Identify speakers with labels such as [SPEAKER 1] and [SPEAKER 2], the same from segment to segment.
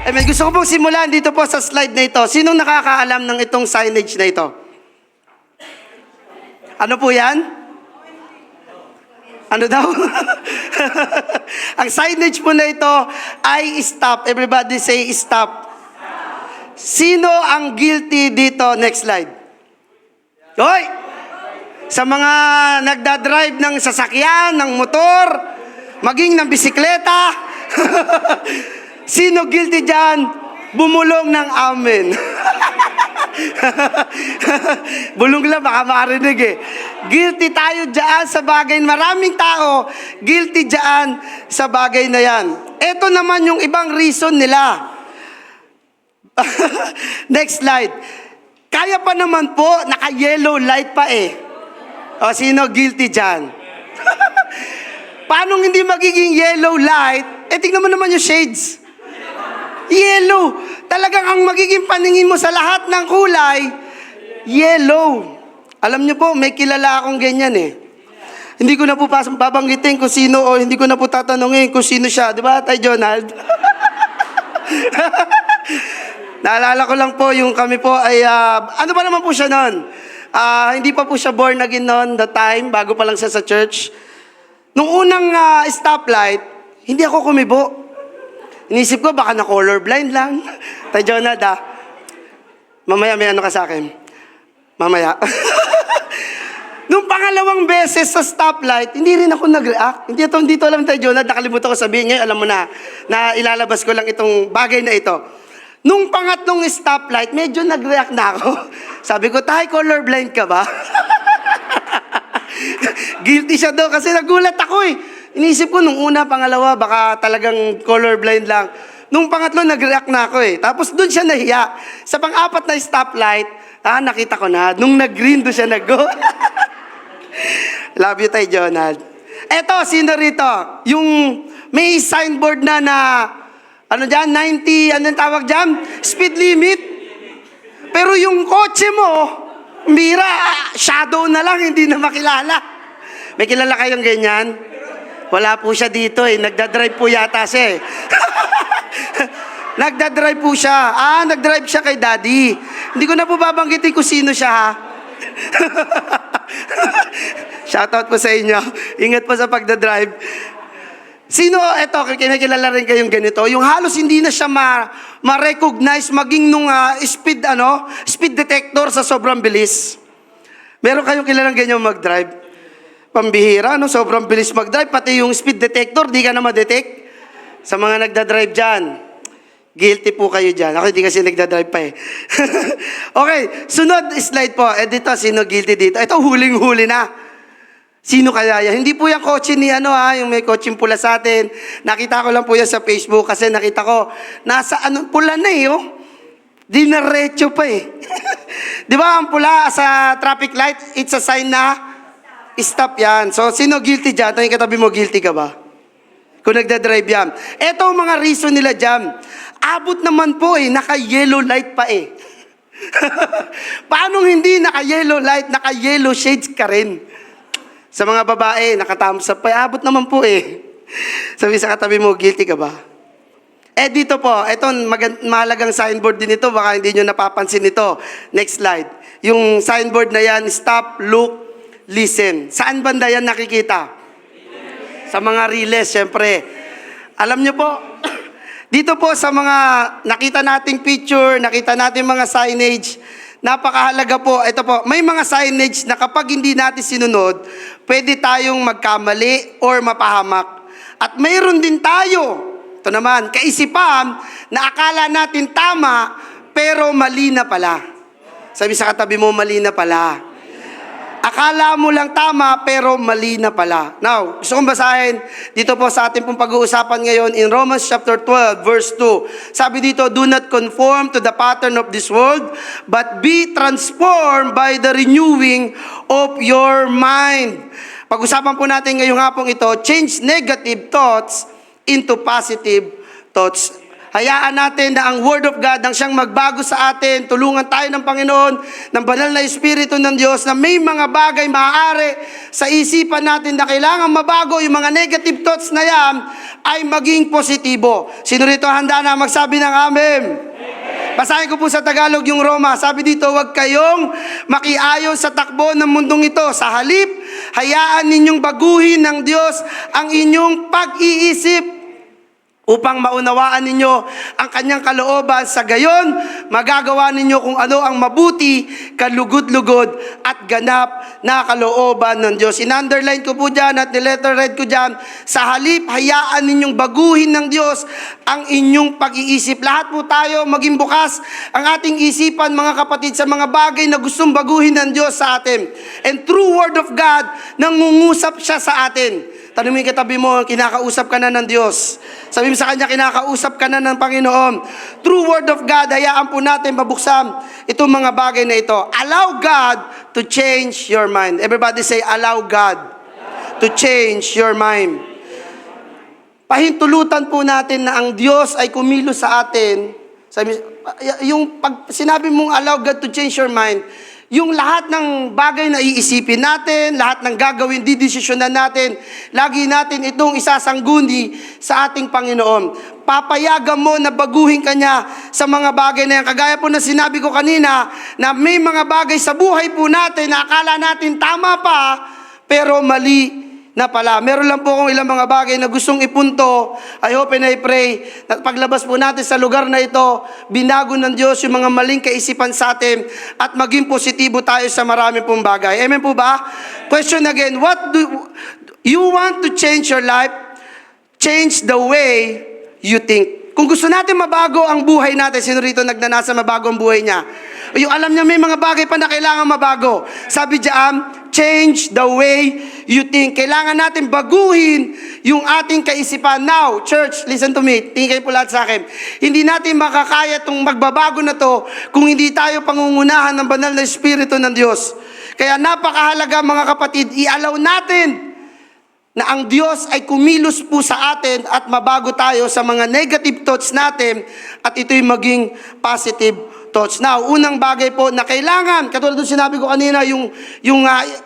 [SPEAKER 1] Amen. Gusto ko pong simulan dito po sa slide na ito. Sinong nakakaalam ng itong signage na ito? Ano po yan? Ano daw? Ang signage po na ito ay stop. Everybody say stop. Sino ang guilty dito? Next slide. Hoy! Sa mga nagdadrive ng sasakyan, ng motor, maging ng bisikleta, sino guilty dyan? Bumulong ng amen. Bulong lang, baka marinig eh. Guilty tayo dyan sa bagay. Maraming tao, guilty dyan sa bagay na yan. Ito naman yung ibang reason nila. Next slide. Kaya pa naman po, naka-yellow light pa eh. O, sino guilty dyan? Paano hindi magiging yellow light? Eh, tingnan mo naman yung shades. Yellow. Talagang ang magiging paningin mo sa lahat ng kulay, yellow. Alam niyo po, may kilala akong ganyan eh. Hindi ko na po babanggitin kung sino o hindi ko na po tatanungin kung sino siya. Di ba, Tay Jonald? Naalala ko lang po, yung kami po ay, ano ba naman po siya noon? Hindi pa po siya born again noon, the time, bago pa lang siya sa church. Nung unang stoplight, hindi ako kumibo. Inisip ko, baka na colorblind lang. Tay Jonald, mamaya may ano ka sa akin. Mamaya. Nung pangalawang beses sa stoplight, hindi rin ako nag-react. Hindi to alam, Tay Jonald, nakalimutan ko sabihin ngayon, alam mo na ilalabas ko lang itong bagay na ito. Nung pangatlong stoplight, medyo nag-react na ako. Sabi ko, Tay, colorblind ka ba? Guilty siya daw kasi nagulat ako eh. Inisip ko nung una, pangalawa, baka talagang colorblind lang. Nung pangatlo, nag-react na ako eh. Tapos doon siya nahiya. Sa pang-apat na stoplight, nakita ko na. Nung nag-green, doon siya nag-go. Love you, Tay Jonald. Eto, sino rito? Yung may signboard na ano dyan, 90, anong tawag dyan? Speed limit. Pero yung kotse mo, mira, shadow na lang, hindi na makilala. May kilala kayong ganyan? Wala po siya dito eh. Nagdadrive po yata siya eh. Nagdadrive po siya. Nagdrive siya kay Daddy. Hindi ko na po babanggitin kung sino siya ha. Shoutout po sa inyo. Ingat po sa pagdadrive. Sino, eto, kinakilala rin kayong ganito. Yung halos hindi na siya ma-recognize maging nung speed detector sa sobrang bilis. Meron kayong kilalang ganyan mag-drive? Pambihira, no? Sobrang bilis mag-drive. Pati yung speed detector, di ka na ma-detect. Sa mga nagda-drive dyan, guilty po kayo dyan. Ako hindi kasi nagda-drive pa eh. Okay, sunod slide po. Dito, sino guilty dito? Ito, huling-huli na. Sino kaya yan? Hindi po yung kotse ni yung may kotseng pula sa atin. Nakita ko lang po yan sa Facebook kasi nakita ko, nasa pula na eh, oh. Dinaretso pa eh. Di ba, ang pula sa traffic light, it's a sign na stop yan. So, sino guilty dyan? Ito yung katabi mo, guilty ka ba? Kung nagdadrive yan. Ito ang mga reason nila dyan. Abot naman po eh, naka-yellow light pa eh. Paano hindi naka-yellow light, naka-yellow shades ka rin? Sa mga babae, naka-thumbs up pa eh. Abot naman po eh. Sabi sa katabi mo, guilty ka ba? Dito po, ito mahalagang signboard din ito. Baka hindi nyo napapansin ito. Next slide. Yung signboard na yan, stop, look, listen. Saan banda yan nakikita? Sa mga riles, syempre. Alam nyo po, dito po sa mga nakita nating picture, nakita nating mga signage, napakahalaga po. Ito po, may mga signage na kapag hindi natin sinunod, pwede tayong magkamali or mapahamak. At mayroon din tayo, ito naman, kaisipan na akala natin tama, pero mali na pala. Sabi sa katabi mo, mali na pala. Akala mo lang tama, pero mali na pala. Now, gusto kong basahin dito po sa ating pong pag-uusapan ngayon in Romans chapter 12, verse 2. Sabi dito, do not conform to the pattern of this world, but be transformed by the renewing of your mind. Pag-usapan po natin ngayong hapong ito, change negative thoughts into positive thoughts. Hayaan natin na ang Word of God ang siyang magbago sa atin. Tulungan tayo ng Panginoon, ng banal na Espiritu ng Diyos na may mga bagay maaari sa isipan natin na kailangan mabago yung mga negative thoughts na yan ay maging positibo. Sino rito handa na magsabi ng amen? Basahin ko po sa Tagalog yung Roma. Sabi dito, huwag kayong makiayon sa takbo ng mundong ito. Sa halip, hayaan ninyong baguhin ng Diyos ang inyong pag-iisip upang maunawaan ninyo ang kanyang kalooban. Sa gayon, magagawa ninyo kung ano ang mabuti, kalugod-lugod at ganap na kalooban ng Diyos. In-underline ko po dyan at niletter read ko dyan, sa halip, hayaan ninyong baguhin ng Diyos ang inyong pag-iisip. Lahat po tayo maging bukas ang ating isipan, mga kapatid, sa mga bagay na gustong baguhin ng Diyos sa atin. And through Word of God, nangungusap siya sa atin. Tanungin katabi mo, kinakausap ka na ng Diyos. Sabi mo sa Kanya, kinakausap ka na ng Panginoon. Through Word of God, hayaan po natin mabuksan itong mga bagay na ito. Allow God to change your mind. Everybody say, allow God to change your mind. Pahintulutan po natin na ang Diyos ay kumilos sa atin. Sabi, yung pag sinabi mong allow God to change your mind, yung lahat ng bagay na iisipin natin, lahat ng gagawin, didesisyonan natin, lagi natin itong isasangguni sa ating Panginoon. Papayagan mo na baguhin ka niya sa mga bagay na yan. Kagaya po na sinabi ko kanina, na may mga bagay sa buhay po natin na akala natin tama pa, pero mali na pala. Meron lang po akong ilang mga bagay na gustong ipunto. I hope and I pray na paglabas po natin sa lugar na ito, binago ng Diyos yung mga maling kaisipan sa atin at maging positibo tayo sa marami pong bagay. Amen po ba? Question again, what do you want to change your life? Change the way you think. Kung gusto natin mabago ang buhay natin, sino rito nagnanasa mabago ang buhay niya? Yung alam niya may mga bagay pa na kailangan mabago. Sabi diyan, change the way you think. Kailangan natin baguhin yung ating kaisipan. Now, church, listen to me. Tingin kayo po lahat sa akin. Hindi natin makakaya itong magbabago na to kung hindi tayo pangungunahan ng banal na Espiritu ng Diyos. Kaya napakahalaga mga kapatid, i-allow natin na ang Diyos ay kumilos po sa atin at mabago tayo sa mga negative thoughts natin at ito'y maging positive thoughts. Now, unang bagay po na kailangan, katulad ng sinabi ko kanina, yung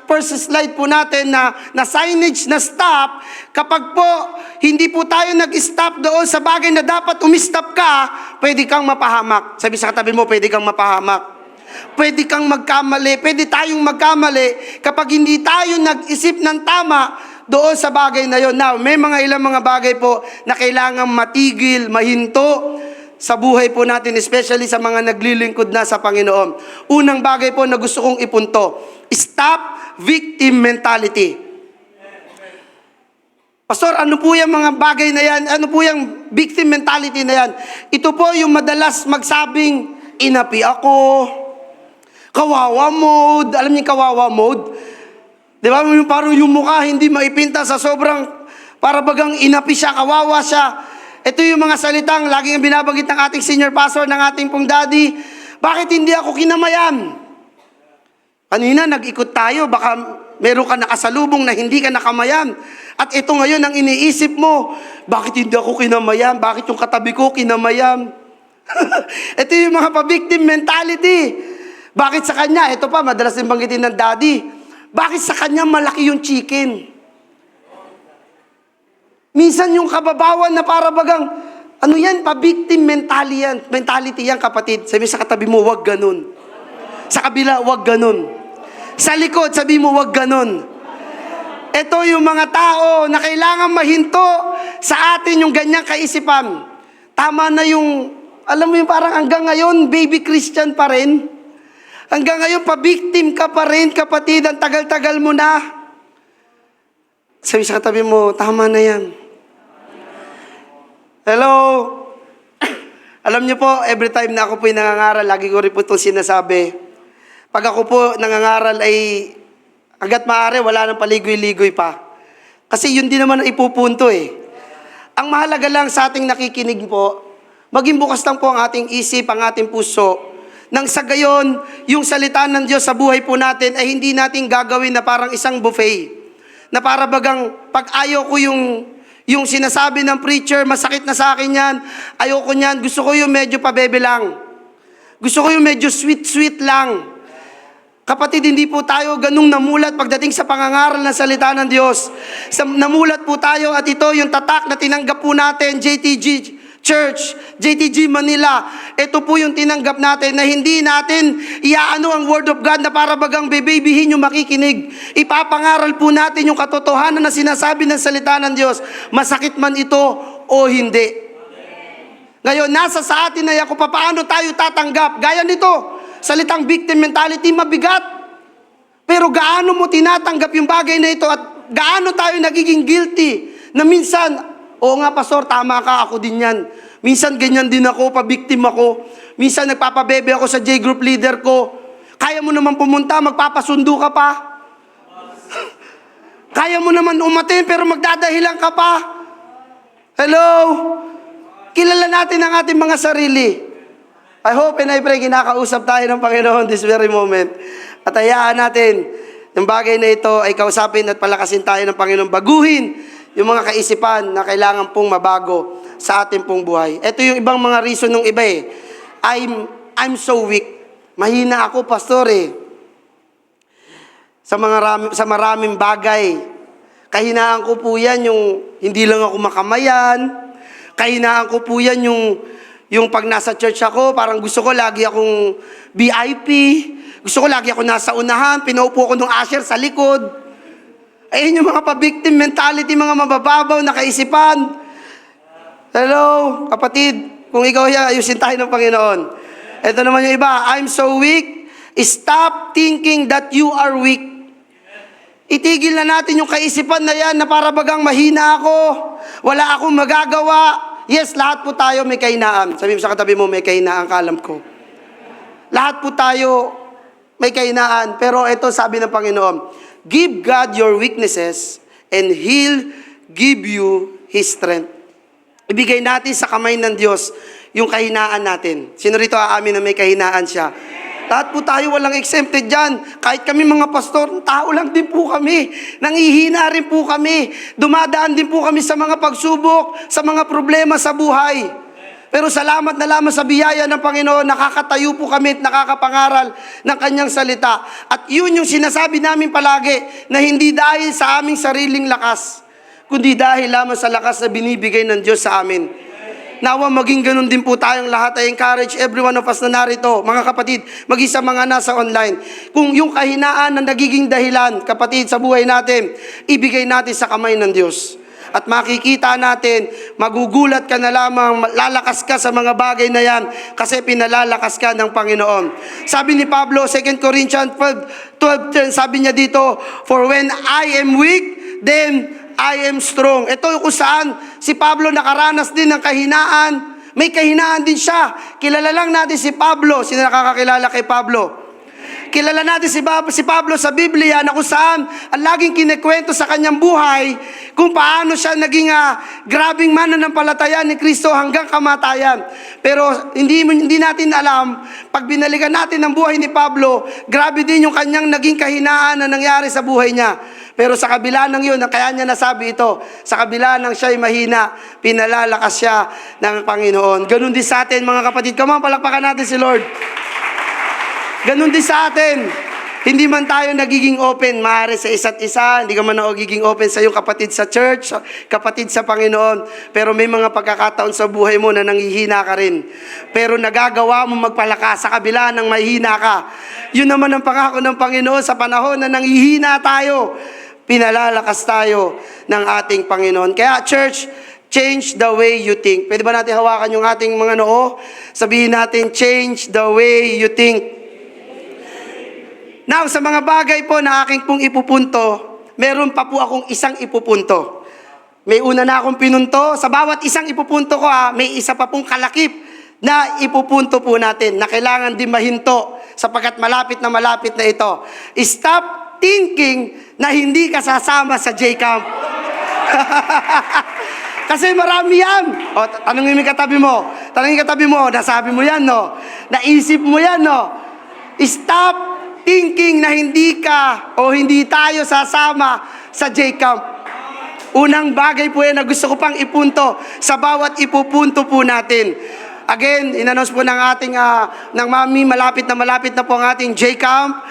[SPEAKER 1] first slide po natin na signage na stop, kapag po hindi po tayo nag-stop doon sa bagay na dapat umistop ka, pwede kang mapahamak. Sabi sa katabi mo, pwede kang mapahamak. Pwede kang magkamali, pwede tayong magkamali kapag hindi tayo nag-isip ng tama doon sa bagay na yon. Now, may mga ilang mga bagay po na kailangan matigil, mahinto sa buhay po natin, especially sa mga naglilingkod na sa Panginoon. Unang bagay po na gusto kong ipunto, stop victim mentality. Pastor, ano po yung mga bagay na yan? Ano po yung victim mentality na yan? Ito po yung madalas magsabing, inapi ako, kawawa mode. Alam niyo yung kawawa mode? Di ba? Parang yung mukha hindi maipinta sa sobrang, para bagang inapi siya, kawawa siya. Ito yung mga salitang laging binabanggit ng ating senior pastor, ng ating pong daddy. Bakit hindi ako kinamayan? Kanina nag-ikot tayo, baka meron ka nakasalubong na hindi ka nakamayan. At ito ngayon ang iniisip mo, bakit hindi ako kinamayan? Bakit yung katabi ko kinamayan? Ito yung mga pa-victim mentality. Bakit sa kanya? Ito pa, madalas din banggitin ng daddy. Bakit sa kanya malaki yung chicken? Minsan yung kababawan na para bagang, ano yan, pa-victim mentality yan, kapatid. Sabi sa katabi mo, wag ganun. Sa kabila, wag ganun. Sa likod, sabi mo, wag ganun. Ito yung mga tao na kailangan mahinto sa atin yung ganyang kaisipan. Tama na yung, alam mo yung parang hanggang ngayon, baby Christian pa rin. Hanggang ngayon, pa-victim ka pa rin, kapatid. Ang tagal-tagal mo na. Sabi sa katabi mo, tama na yan. Hello? Alam niyo po, every time na ako po'y nangangaral, lagi ko rin po itong sinasabi. Pag ako po nangangaral ay, hanggat maaari, wala nang paligoy-ligoy pa. Kasi yun din naman ang ipupunto eh. Ang mahalaga lang sa ating nakikinig po, maging bukas lang po ang ating isip, ang ating puso, nang sa gayon, yung salita ng Diyos sa buhay po natin ay hindi natin gagawin na parang isang buffet. Na para bagang, pag ayaw ko yung sinasabi ng preacher, masakit na sa akin yan, ayoko niyan, gusto ko yung medyo pabebe lang. Gusto ko yung medyo sweet-sweet lang. Kapatid, hindi po tayo ganung namulat pagdating sa pangangaral ng salita ng Diyos. Namulat po tayo at ito yung tatak na tinanggap po natin, JTG Church, JTG Manila. Ito po yung tinanggap natin na hindi natin iaano ang Word of God na para bagang bebebihin yung makikinig. Ipapangaral po natin yung katotohanan na sinasabi ng salita ng Diyos. Masakit man ito o hindi. Ngayon, nasa sa atin na yan kung paano tayo tatanggap. Gaya nito, salitang victim mentality, mabigat. Pero gaano mo tinatanggap yung bagay na ito at gaano tayo nagiging guilty na minsan, oo nga pastor, tama ka, ako din yan. Minsan ganyan din ako, pabiktim ako. Minsan nagpapabebe ako sa J-group leader ko. Kaya mo naman pumunta, magpapasundo ka pa. Kaya mo naman umatin pero magdadahilan ka pa. Hello? Kilala natin ang ating mga sarili. I hope and I pray kinakausap tayo ng Panginoon this very moment. At hayaan natin yung bagay na ito ay kausapin at palakasin tayo ng Panginoon. Baguhin yung mga kaisipan na kailangan pong mabago sa ating pong buhay. Ito yung ibang mga reason ng iba eh. I'm so weak. Mahina ako, pastor eh. Sa maraming bagay. Kahinaan ko po yan yung hindi lang ako makamayan. Kahinaan ko po yan yung pag nasa church ako, parang gusto ko lagi akong VIP. Gusto ko lagi ako nasa unahan. Pinaupo ko ng usher sa likod. Ayun yung mga pa-victim mentality, mga mabababaw na kaisipan. Hello, kapatid. Kung ikaw yan, ayusin tayo ng Panginoon. Ito naman yung iba. I'm so weak. Stop thinking that you are weak. Itigil na natin yung kaisipan na yan na para bagang mahina ako. Wala akong magagawa. Yes, lahat po tayo may kahinaan. Sabi mo sa katabi mo, may kahinaan, kalam ko. Lahat po tayo may kahinaan. Pero ito sabi ng Panginoon, give God your weaknesses and He'll give you His strength. Ibigay natin sa kamay ng Diyos yung kahinaan natin. Sino rito aamin na may kahinaan siya? Lahat po tayo walang exempted dyan. Kahit kami mga pastor, tao lang din po kami. Nangihina rin po kami. Dumadaan din po kami sa mga pagsubok, sa mga problema sa buhay. Pero salamat na lamang sa biyaya ng Panginoon, nakakatayo po kami at nakakapangaral ng Kanyang salita. At yun yung sinasabi namin palagi, na hindi dahil sa aming sariling lakas, kundi dahil lamang sa lakas na binibigay ng Diyos sa amin. Nawa maging ganun din po tayong lahat. I encourage every one of us na narito, mga kapatid, maging sa mga nasa online. Kung yung kahinaan na nagiging dahilan, kapatid, sa buhay natin, ibigay natin sa kamay ng Diyos. At makikita natin, magugulat ka na lamang, lalakas ka sa mga bagay na yan kasi pinalalakas ka ng Panginoon. Sabi ni Pablo, 2 Corinthians 12:10, sabi niya dito, for when I am weak, then I am strong. Ito kung saan si Pablo nakaranas din ng kahinaan. May kahinaan din siya. Kilala lang natin si Pablo. Sino nakakakilala kay Pablo? Kilala natin si Pablo sa Biblia na kung saan ang laging kinikwento sa kanyang buhay kung paano siya naging grabing mananampalataya ni Kristo hanggang kamatayan. Pero hindi natin alam, pag binalikan natin ang buhay ni Pablo, grabe din yung kanyang naging kahinaan na nangyari sa buhay niya. Pero sa kabila ng yun, kaya niya nasabi ito, sa kabila ng siya'y mahina, pinalalakas siya ng Panginoon. Ganun din sa atin, mga kapatid. Come on, palakpakan natin si Lord. Ganun din sa atin. Hindi man tayo nagiging open, maaari sa isa't isa, hindi ka man nagiging open sa iyong kapatid sa church, kapatid sa Panginoon. Pero may mga pagkakataon sa buhay mo na nanghihina ka rin. Pero nagagawa mo magpalakas sa kabila ng mahina ka. Yun naman ang pangako ng Panginoon sa panahon na nanghihina tayo. Pinalalakas tayo ng ating Panginoon. Kaya church, change the way you think. Pwede ba natin hawakan yung ating mga noo? Sabihin natin, change the way you think. Now, sa mga bagay po na aking pong ipupunto, meron pa po akong isang ipupunto. May una na akong pinunto. Sa bawat isang ipupunto ko, may isa pa pong kalakip na ipupunto po natin na kailangan din mahinto sapagkat malapit na ito. Stop thinking na hindi ka sasama sa J-Camp. Kasi marami yan. O, tanongin mo yung katabi mo. Nasabi mo yan, no? Naisip mo yan, no? Stop thinking na hindi ka o hindi tayo sasama sa J-Camp. Unang bagay po yan na gusto ko pang ipunto sa bawat ipupunto po natin. Again, in-announce po ng ating ng mami, malapit na po ang ating J-Camp.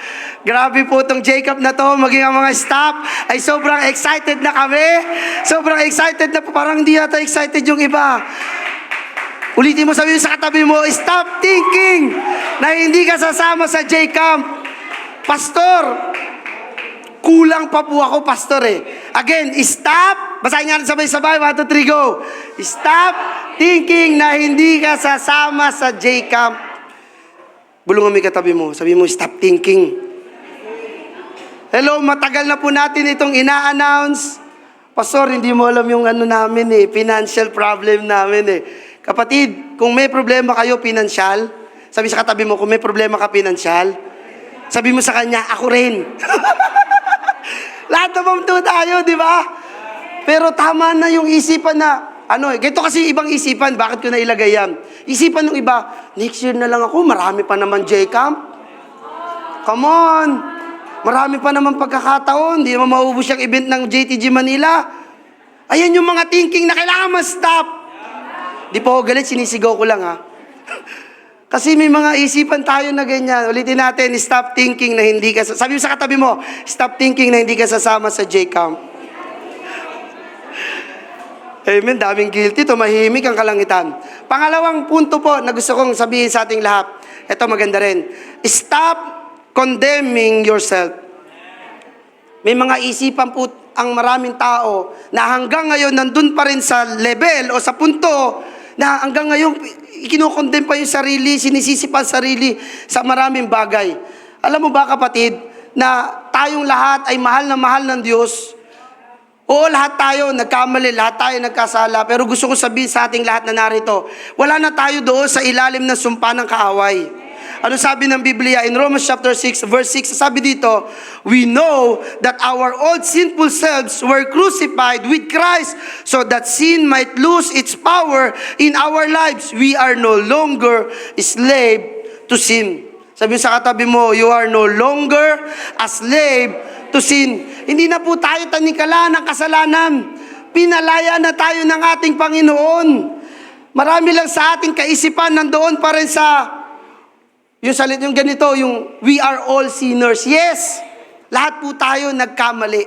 [SPEAKER 1] Grabe po itong Jacob na to, maging ang mga staff ay sobrang excited na kami. Sobrang excited na po, parang hindi yata excited yung iba. Ulitin mo, sabihin sa katabi mo, stop thinking na hindi ka sasama sa J-Camp. Pastor, kulang pa po ako, pastor eh. Again, stop. Basahin nga sabay-sabay. 1, 2, 3, go. Stop thinking na hindi ka sasama sa J-Camp. Bulungan mo yung katabi mo. Sabi mo, stop thinking. Hello, matagal na po natin itong ina-announce. Pastor, hindi mo alam yung ano namin eh. Financial problem namin eh. Kapatid, kung may problema kayo pinansyal, sabi sa katabi mo, kung may problema ka pinansyal, sabi mo sa kanya, ako rin. Lahat naman to tayo, di ba? Pero tama na yung isipan na, ganito kasi ibang isipan, bakit ko na ilagay yan? Isipan ng iba, next year na lang ako, marami pa naman J-Camp. Come on! Marami pa naman pagkakataon, di naman maubos yung event ng JTG Manila. Ayan yung mga thinking na kailangan ma-stop. Di po ako galit, sinisigaw ko lang ha. Kasi may mga isipan tayo na ganyan. Ulitin natin, stop thinking na hindi ka... Sabi mo sa katabi mo, stop thinking na hindi ka sasama sa J-Camp. Amen, daming guilty. Tumahimik ang kalangitan. Pangalawang punto po na gusto kong sabihin sa ating lahat. Ito maganda rin. Stop condemning yourself. May mga isipan po ang maraming tao na hanggang ngayon nandun pa rin sa level o sa punto na hanggang ngayon, ikinukondem pa yung sarili, sinisisi pa ang sarili sa maraming bagay. Alam mo ba kapatid, na tayong lahat ay mahal na mahal ng Diyos? Oo, lahat tayo nagkamali, lahat tayo nagkasala, pero gusto ko sabihin sa ating lahat na narito, wala na tayo doon sa ilalim ng sumpa ng kaaway. Ano sabi ng Biblia? In Romans chapter 6, verse 6, sabi dito, we know that our old sinful selves were crucified with Christ so that sin might lose its power in our lives. We are no longer slave to sin. Sabi sa katabi mo, you are no longer a slave to sin. Hindi na po tayo tanikala ng kasalanan. Pinalaya na tayo ng ating Panginoon. Marami lang sa ating kaisipan nandoon pa rin sa yung ganito, yung we are all sinners. Yes, lahat po tayo nagkamali.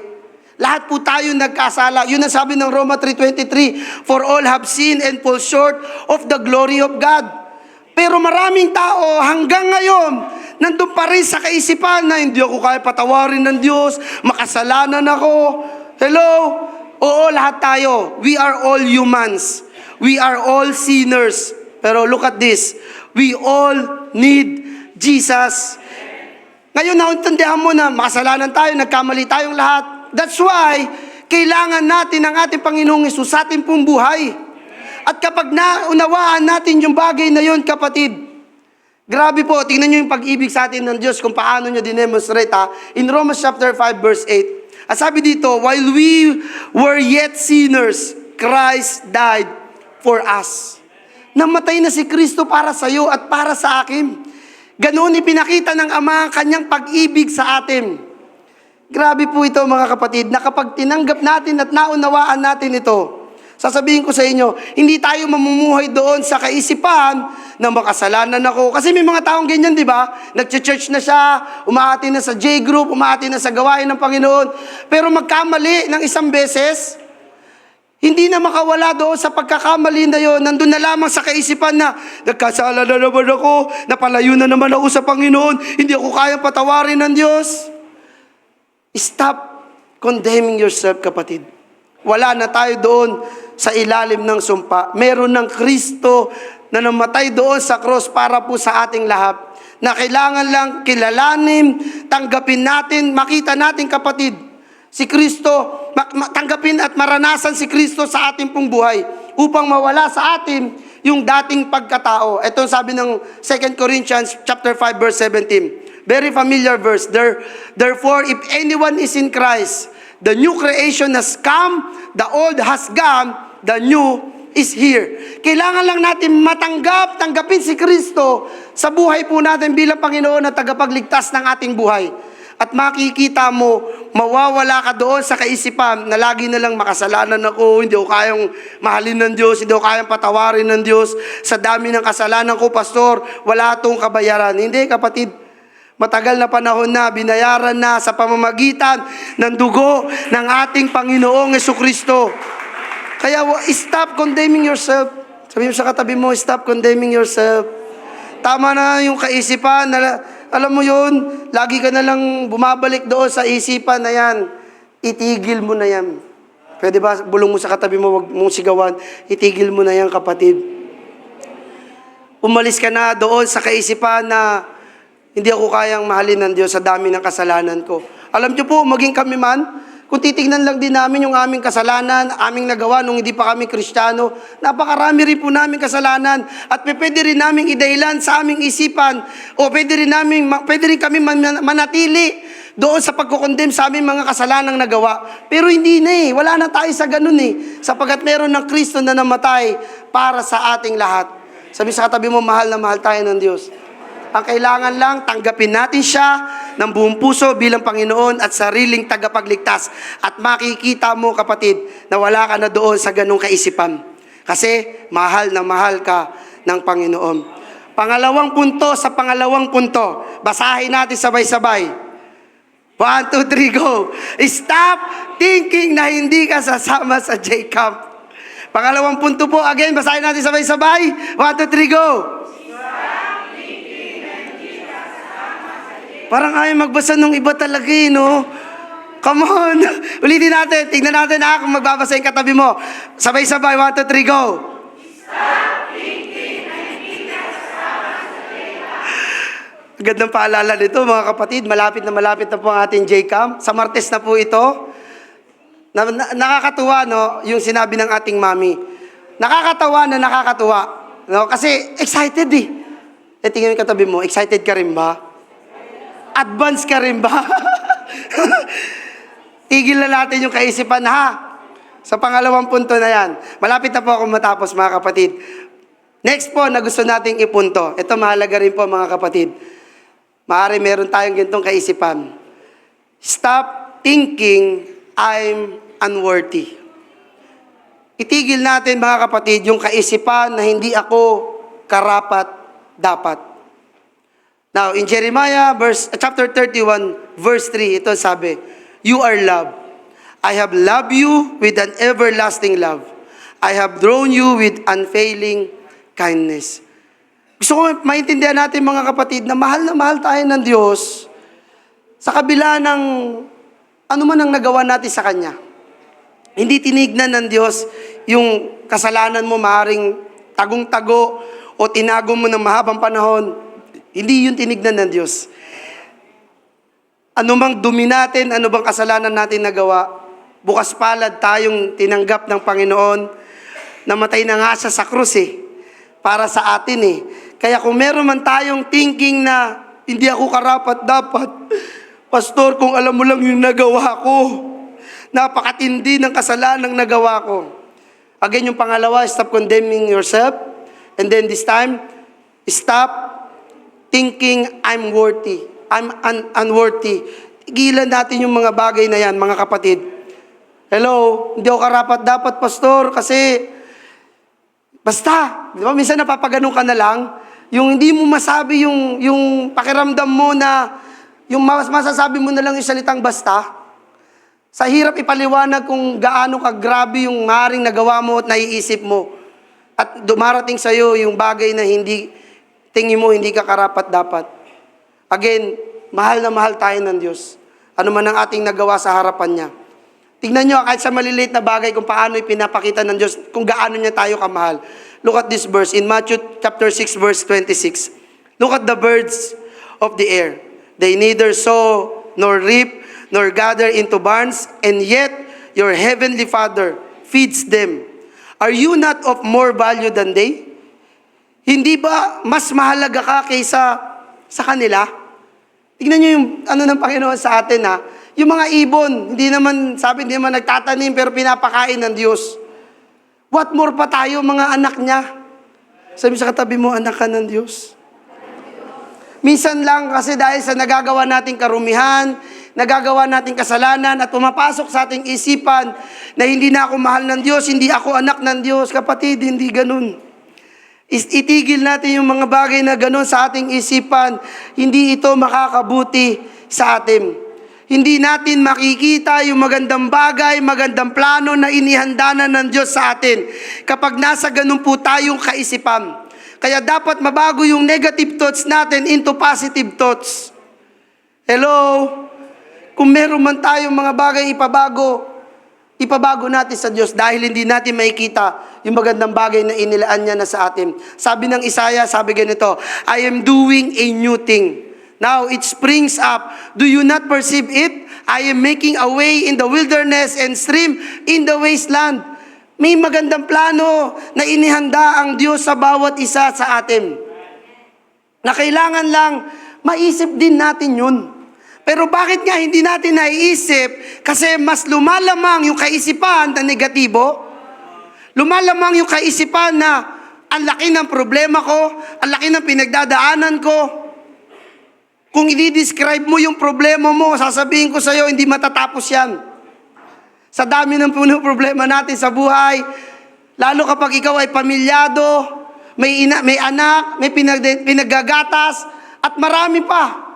[SPEAKER 1] Lahat po tayo nagkasala. Yun ang sabi ng Roma 3:23, for all have sinned and fall short of the glory of God. Pero maraming tao hanggang ngayon, nandun pa rin sa kaisipan na hindi ako kaya patawarin ng Diyos, makasalanan ako. Hello? Oo, lahat tayo. We are all humans. We are all sinners. Pero look at this. We all need Jesus. Ngayon, nauntindihan mo na makasalanan tayo, nagkamali tayong lahat. That's why, kailangan natin ang ating Panginoong Hesus sa ating pong buhay. At kapag naunawaan natin yung bagay na yon, kapatid, grabe po, tingnan nyo yung pag-ibig sa atin ng Diyos kung paano nyo dinemonstrate ha. In Romans chapter 5 verse 8, at sabi dito, while we were yet sinners, Christ died for us. Namatay na si Kristo para sa iyo at para sa akin. Ganoon ipinakita ng Ama ang kanyang pag-ibig sa atin. Grabe po ito mga kapatid, na kapag tinanggap natin at naunawaan natin ito, sasabihin ko sa inyo, hindi tayo mamumuhay doon sa kaisipan na makasalanan ako. Kasi may mga taong ganyan, di ba? Nag-church na siya, umaati na sa J-group, umaati na sa gawain ng Panginoon. Pero magkamali ng isang beses, hindi na makawala doon sa pagkakamali na yun. Nandun na lamang sa kaisipan na, nagkasala na naman ako, napalayo na naman ako sa Panginoon, hindi ako kayang patawarin ng Diyos. Stop condemning yourself, kapatid. Wala na tayo doon sa ilalim ng sumpa. Meron ng Kristo na namatay doon sa cross para po sa ating lahat. Na kailangan lang kilalanin, tanggapin natin, makita natin, kapatid, si Kristo, tanggapin at maranasan si Kristo sa ating pong buhay upang mawala sa atin yung dating pagkatao. Ito sabi ng 2 Corinthians chapter 5 verse 17. Very familiar verse. Therefore, if anyone is in Christ, the new creation has come, the old has gone, the new is here. Kailangan lang natin tanggapin si Kristo sa buhay po natin bilang Panginoon at tagapagligtas ng ating buhay. At makikita mo, mawawala ka doon sa kaisipan na lagi na lang makasalanan ako, hindi ako kayang mahalin ng Diyos, hindi ako kayang patawarin ng Diyos. Sa dami ng kasalanan ko, pastor, wala itong kabayaran. Hindi, kapatid. Matagal na panahon na, binayaran na sa pamamagitan ng dugo ng ating Panginoong Jesucristo. Kaya stop condemning yourself. Sabi mo sa katabi mo, stop condemning yourself. Tama na yung kaisipan na, alam mo yun, lagi ka na lang bumabalik doon sa isipan na yan. Itigil mo na yan. Pwede ba, bulong mo sa katabi mo, wag mong sigawan, itigil mo na yan, kapatid. Umalis ka na doon sa kaisipan na hindi ako kayang mahalin ng Diyos sa dami ng kasalanan ko. Alam niyo po, maging kami man, kung titignan lang din namin yung aming kasalanan, aming nagawa nung hindi pa kami Kristiyano, napakarami rin po namin kasalanan at pwede rin namin idahilan sa aming isipan o pwede rin kami manatili doon sa pagkukondem sa aming mga kasalanang nagawa. Pero hindi na eh, wala na tayo sa ganun eh, sapagkat meron ng Kristo na namatay para sa ating lahat. Sabi sa katabi mo, mahal na mahal tayo ng Diyos. Ang kailangan lang, tanggapin natin siya ng buong puso bilang Panginoon at sariling tagapagligtas. At makikita mo, kapatid, na wala ka na doon sa ganung kaisipan. Kasi mahal na mahal ka ng Panginoon. Pangalawang punto sa pangalawang punto. Basahin natin sabay-sabay. 1, 2, 3, go. Stop thinking na hindi ka sasama sa J-Camp. Pangalawang punto po, again, basahin natin sabay-sabay. 1, 2, 3, go. Parang ayaw magbasa nung iba talaga eh, no? Come on. Ulitin natin. Tignan natin kung magbabasa yung katabi mo. Sabay-sabay. 1, 2, 3, go. Agad ng paalala nito, mga kapatid. Malapit na po ang ating J-Camp. Sa Martes na po ito. Nakakatuwa, no? Yung sinabi ng ating mami. Nakakatawa. No? Kasi excited eh. Tingnan yung katabi mo, excited ka rin ba? Advance ka rin ba? Tigil na natin yung kaisipan, ha? Sa pangalawang punto na yan. Malapit na po ako matapos, mga kapatid. Next po na gusto nating ipunto. Ito mahalaga rin po, mga kapatid. Maaari meron tayong gintong kaisipan. Stop thinking I'm unworthy. Itigil natin, mga kapatid, yung kaisipan na hindi ako karapat-dapat. Now, in Jeremiah chapter 31, verse 3, ito sabi, "You are loved. I have loved you with an everlasting love. I have drawn you with unfailing kindness." Gusto ko maintindihan natin, mga kapatid, na mahal tayo ng Diyos sa kabila ng ano man ang nagawa natin sa Kanya. Hindi tinignan ng Diyos yung kasalanan mo maaaring tagong-tago o tinago mo ng mahabang panahon. Hindi yun tinignan ng Diyos. Ano bang dumi natin, ano bang kasalanan natin nagawa, bukas palad tayong tinanggap ng Panginoon. Namatay na nga siya sa krus para sa atin Kaya kung meron man tayong thinking na hindi ako karapat-dapat, Pastor, kung alam mo lang yung nagawa ko, napakatindi ng kasalanang nagawa ko. Again, yung pangalawa, stop condemning yourself. And then this time, stop thinking I'm worthy. I'm unworthy. Tigilan natin yung mga bagay na yan, mga kapatid. Hello, hindi ako karapat-dapat, Pastor, kasi basta, di ba, minsan napapaganon ka na lang, yung hindi mo masabi yung pakiramdam mo na, yung masasabi mo na lang yung salitang basta. Sa hirap ipaliwanag kung gaano ka grabe yung maaaring nagawa mo at naiisip mo. At dumarating sa'yo yung bagay na tingin mo hindi ka karapat-dapat. Again, mahal na mahal tayo ng Diyos. Ano man ang ating nagawa sa harapan niya. Tingnan nyo, kahit sa maliliit na bagay kung paano ipinapakita ng Diyos, kung gaano niya tayo kamahal. Look at this verse in Matthew chapter 6, verse 26. Look at the birds of the air. They neither sow, nor reap, nor gather into barns, and yet your heavenly Father feeds them. Are you not of more value than they? Hindi ba mas mahalaga ka kaysa sa kanila? Tignan nyo yung ng Panginoon sa atin Yung mga ibon, hindi naman nagtatanim pero pinapakain ng Diyos. What more pa tayo, mga anak niya? Sabi sa katabi mo, anak ka ng Diyos. Minsan lang kasi dahil sa nagagawa nating karumihan, nagagawa nating kasalanan at pumapasok sa ating isipan na hindi na ako mahal ng Diyos, hindi ako anak ng Diyos. Kapatid, hindi ganun. Itigil natin yung mga bagay na gano'n sa ating isipan. Hindi ito makakabuti sa atin. Hindi natin makikita yung magandang bagay, magandang plano na inihanda na ng Diyos sa atin kapag nasa ganun po tayong kaisipan. Kaya dapat mabago yung negative thoughts natin into positive thoughts. Hello? Kung meron man tayong mga bagay ipabago natin sa Diyos dahil hindi natin makikita yung magandang bagay na inilaan niya na sa atin. Sabi ng Isaiah, sabi ganito, I am doing a new thing. Now it springs up. Do you not perceive it? I am making a way in the wilderness and stream in the wasteland. May magandang plano na inihanda ang Diyos sa bawat isa sa atin. Na kailangan lang maisip din natin yun. Pero bakit nga hindi natin naiisip? Kasi mas lumalamang yung kaisipan na negatibo. Lumalamang yung kaisipan na ang laki ng problema ko, ang laki ng pinagdadaanan ko. Kung i-describe mo yung problema mo, sasabihin ko sa'yo, hindi matatapos yan. Sa dami ng problema natin sa buhay, lalo kapag ikaw ay pamilyado, may anak, may pinaggagatas, at marami pa.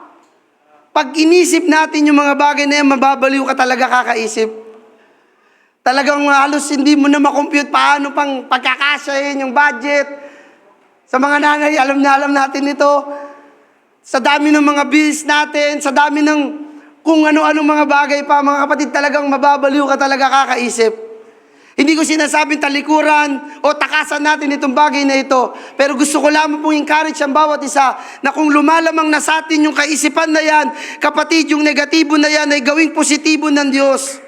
[SPEAKER 1] Pag inisip natin yung mga bagay na yan, mababaliw ka talaga kakaisip. Talagang halos hindi mo na makompute paano pang pagkakasyahin yung budget. Sa mga nanay, alam natin ito. Sa dami ng mga bills natin, sa dami ng kung ano-ano mga bagay pa, mga kapatid, talagang mababaliw ka talaga kakaisip. Hindi ko sinasabing talikuran o takasan natin itong bagay na ito. Pero gusto ko lamang pong encourage ang bawat isa na kung lumalamang na sa atin yung kaisipan na yan, kapatid, yung negatibo na yan ay gawing positibo ng Diyos.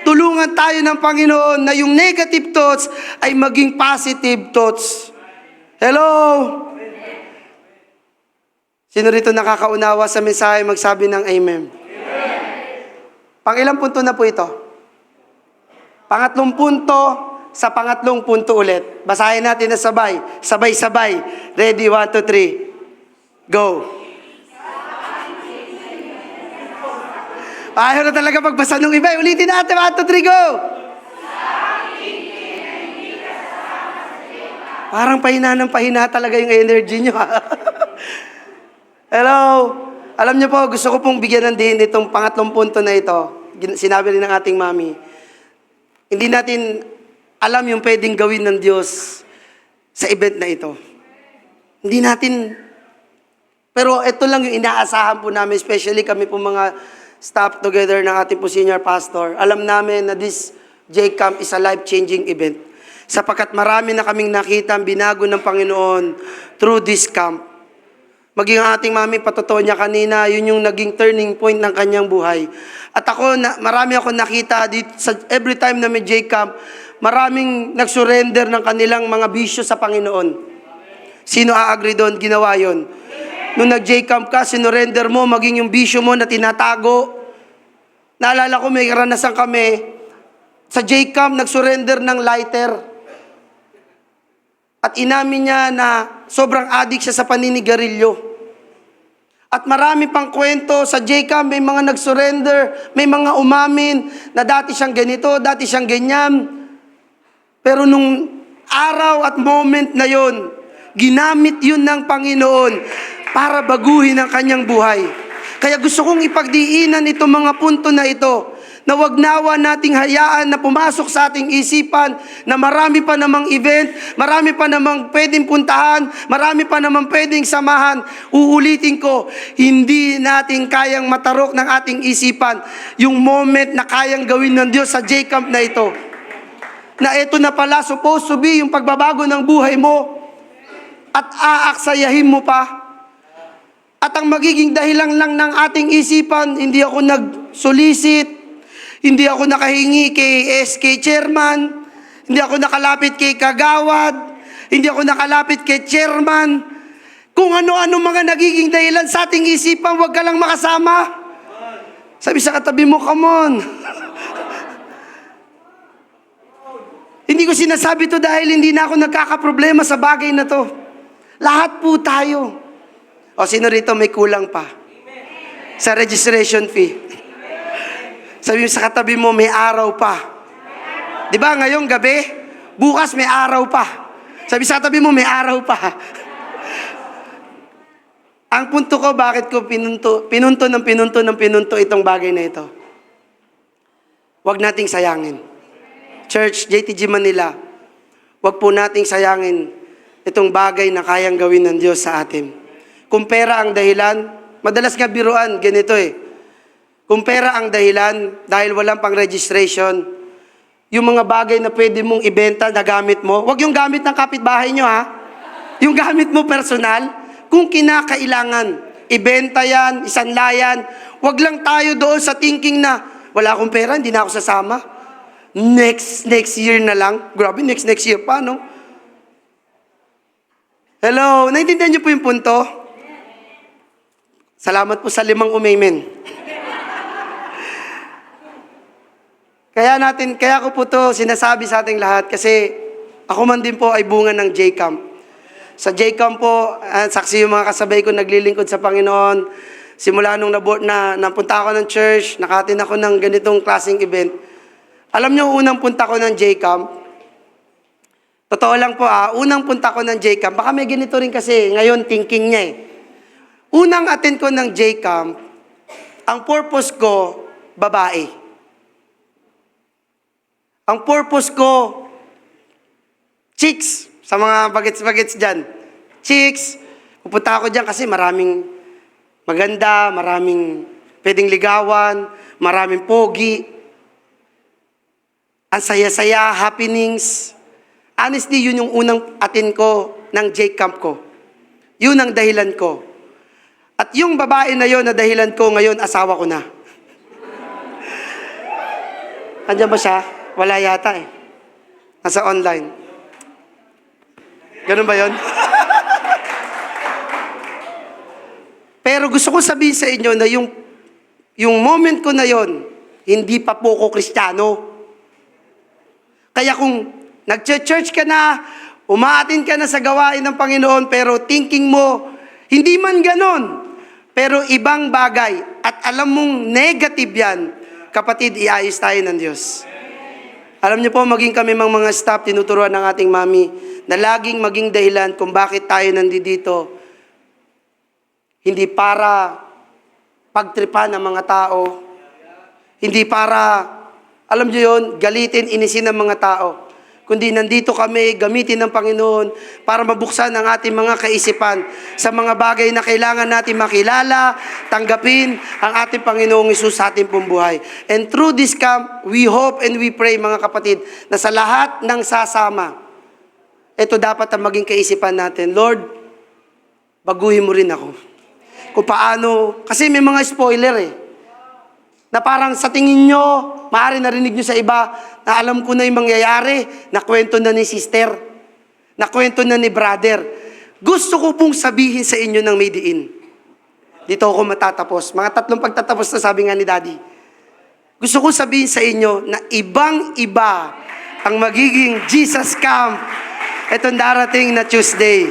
[SPEAKER 1] Tulungan tayo ng Panginoon na yung negative thoughts ay maging positive thoughts. Hello? Sino rito nakakaunawa sa mensahe magsabi ng amen? Pang-ilang punto na po ito? Pangatlong punto sa pangatlong punto ulit. Basahin natin na sabay. Sabay-sabay. Ready? 1, 2, 3. Go. Ayaw na talaga pagbasa ng iba. Ulitin natin. 1, 2, 3, go. Parang pahina ng pahina talaga yung energy nyo. Hello? Alam niyo po, gusto ko pong bigyan ng din itong pangatlong punto na ito. Sinabi rin ng ating mami. Hindi natin alam yung pwedeng gawin ng Diyos sa event na ito. Hindi natin, pero ito lang yung inaasahan po namin, especially kami po mga staff together ng ating po senior pastor. Alam namin na this J-Camp is a life-changing event. Sapagkat marami na kaming nakita ang binago ng Panginoon through this camp. Maging ang ating mami, patotoo niya kanina, yun yung naging turning point ng kanyang buhay. At ako, marami ako nakita dito, every time na may J-Camp, maraming nagsurrender ng kanilang mga bisyo sa Panginoon. Sino a-agree doon? Ginawa yun. Nung nag-J-Camp ka, sinurrender mo, maging yung bisyo mo na tinatago. Naalala ko, may karanasan kami, sa J-Camp, nagsurrender ng lighter. At inamin niya na sobrang addict siya sa paninigarilyo. At marami pang kwento sa J-Camp, may mga nag-surrender, may mga umamin na dati siyang ganito, dati siyang ganyan. Pero nung araw at moment na yon, ginamit yun ng Panginoon para baguhin ang kanyang buhay. Kaya gusto kong ipagdiinan itong mga punto na ito, na wag nawa nating hayaan na pumasok sa ating isipan na marami pa namang event, marami pa namang pwedeng puntahan, marami pa namang pwedeng samahan. Uulitin ko, hindi natin kayang matarok ng ating isipan yung moment na kayang gawin ng Diyos sa J-Camp na ito. Na ito na pala supposed to be yung pagbabago ng buhay mo at aaksayahin mo pa. At ang magiging dahilan lang ng ating isipan, hindi ako nag-solicit, hindi ako nakahingi kay SK Chairman, hindi ako nakalapit kay Kagawad, hindi ako nakalapit kay Chairman. Kung ano-ano mga nagiging dahilan sa ating isipan, huwag ka lang makasama. Sabi sa katabi mo, come on. Hindi ko sinasabi to dahil hindi na ako nagkakaproblema sa bagay na to. Lahat po tayo. O sino rito may kulang pa? Sa registration fee. Sabi mo sa katabi mo, may araw pa. Di ba ngayong gabi? Bukas may araw pa. Sabi sa tabi mo, may araw pa. Ang punto ko, bakit ko pinunto itong bagay na ito? Huwag nating sayangin. Church, JTG Manila, huwag po nating sayangin itong bagay na kayang gawin ng Diyos sa atin. Kung pera ang dahilan, madalas nga biruan, ganito eh. Kung pera ang dahilan, dahil walang pang registration, yung mga bagay na pwede mong ibenta na gamit mo, huwag yung gamit ng kapitbahay nyo ha. Yung gamit mo personal, kung kinakailangan, ibenta yan, isanlayan, huwag lang tayo doon sa thinking na, wala akong pera, hindi na ako sasama. Next year na lang. Grabe, next year pa, no? Hello, naintindihan niyo po yung punto? Salamat po sa 5 umamen. Kaya ko po to sinasabi sa ating lahat kasi ako man din po ay bunga ng J-Camp. Sa J-Camp po, saksi yung mga kasabay ko naglilingkod sa Panginoon. Simula nung napunta ako ng church, nakatin ako ng ganitong klaseng event. Alam nyo, unang punta ko ng J-Camp, totoo lang po unang punta ko ng J-Camp, baka may ganito rin kasi ngayon thinking niya eh. Unang attend ko ng J-Camp, ang purpose ko, babae. Ang purpose ko, chicks, sa mga bagets-bagets dyan. Chicks, pupunta ako dyan kasi maraming maganda, maraming pwedeng ligawan, maraming pogi. Ang saya-saya, happenings. Honestly, yun yung unang attend ko ng J-Camp ko. Yun ang dahilan ko. At yung babae na yun na dahilan ko, ngayon asawa ko na. Andiyan ba siya? Wala yata eh. Nasa online. Ganun ba yun? Pero gusto ko sabihin sa inyo na yung moment ko na yun, hindi pa po ko Kristiyano. Kaya kung nag-church ka na, umaatin ka na sa gawain ng Panginoon, pero thinking mo, hindi man ganon, pero ibang bagay, at alam mong negative yan, kapatid, iayos tayo ng Diyos. Alam niyo po, maging kami mga staff, tinuturuan ng ating mami, na laging maging dahilan kung bakit tayo nandito. Hindi para pagtripan ng mga tao. Hindi para, alam niyo yun, galitin, inisin ng mga tao. Kundi nandito kami, gamitin ng Panginoon para mabuksan ang ating mga kaisipan sa mga bagay na kailangan natin makilala, tanggapin ang ating Panginoong Hesus sa ating pong buhay. And through this camp, we hope and we pray, mga kapatid, na sa lahat ng sasama, ito dapat ang maging kaisipan natin. Lord, baguhin mo rin ako. Kung paano, kasi may mga spoiler eh, na parang sa tingin nyo, maaari narinig nyo sa iba, na alam ko na yung mangyayari, na kwento na ni sister, na kwento na ni brother. Gusto ko pong sabihin sa inyo ng may diin. Dito ako matatapos. Mga 3 pagtatapos na sabi nga ni Daddy. Gusto ko sabihin sa inyo na ibang-iba ang magiging Jesus Camp itong darating na Tuesday.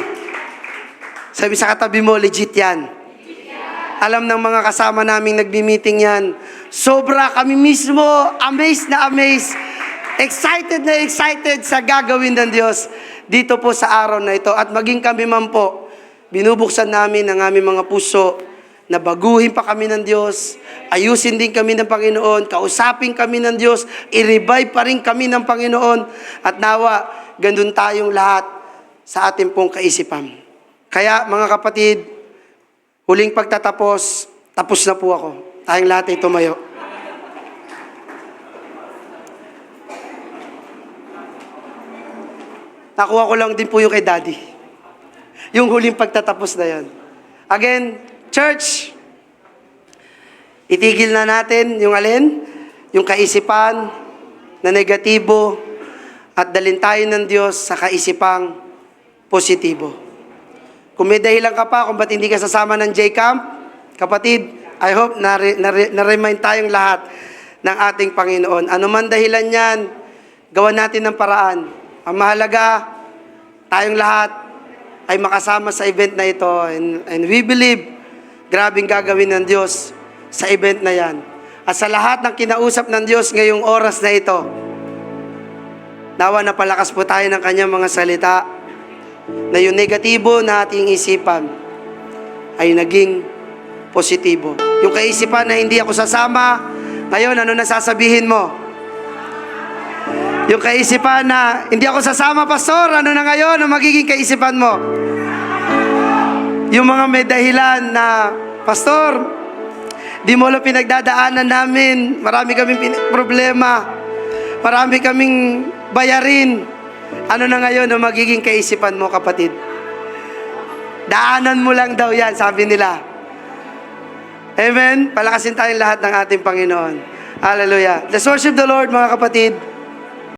[SPEAKER 1] Sabi sa katabi mo, legit yan. Alam ng mga kasama naming nagbi-meeting yan. Sobra kami mismo, amazed na amazed. Excited na excited sa gagawin ng Diyos dito po sa araw na ito. At maging kami man po, binubuksan namin ang aming mga puso na baguhin pa kami ng Diyos, ayusin din kami ng Panginoon, kausapin kami ng Diyos, i-revive pa rin kami ng Panginoon, at nawa, gandun tayong lahat sa ating pong kaisipan. Kaya mga kapatid, huling pagtatapos, tapos na po ako. Tayong lahat ay tumayo. Nakuha ko lang din po yung kay Daddy. Yung huling pagtatapos na yan. Again, church, itigil na natin yung alin? Yung kaisipan na negatibo at dalhin tayo ng Diyos sa kaisipang positibo. Kung may dahilan ka pa kung ba't hindi ka sasama ng J-Camp, kapatid, I hope na-remind tayong lahat ng ating Panginoon. Ano man dahilan yan, gawan natin ng paraan. Ang mahalaga, tayong lahat ay makasama sa event na ito. And we believe, grabing gagawin ng Diyos sa event na yan. At sa lahat ng kinausap ng Diyos ngayong oras na ito, nawa napalakas po tayo ng kanyang mga salita. na yung negatibo na ating isipan ay naging positibo. Yung kaisipan na hindi ako sasama, ngayon ano na sasabihin mo? Yung kaisipan na hindi ako sasama, pastor, ano na ngayon ang magiging kaisipan mo? Yung mga may dahilan na, pastor, di mo lang pinagdadaanan namin, marami kaming problema, marami kaming bayarin. Ano na ngayon ang magiging kaisipan mo, kapatid? Daanan mo lang daw yan, sabi nila. Amen? Palakasin tayong lahat ng ating Panginoon. Hallelujah. Let's worship the Lord, mga kapatid.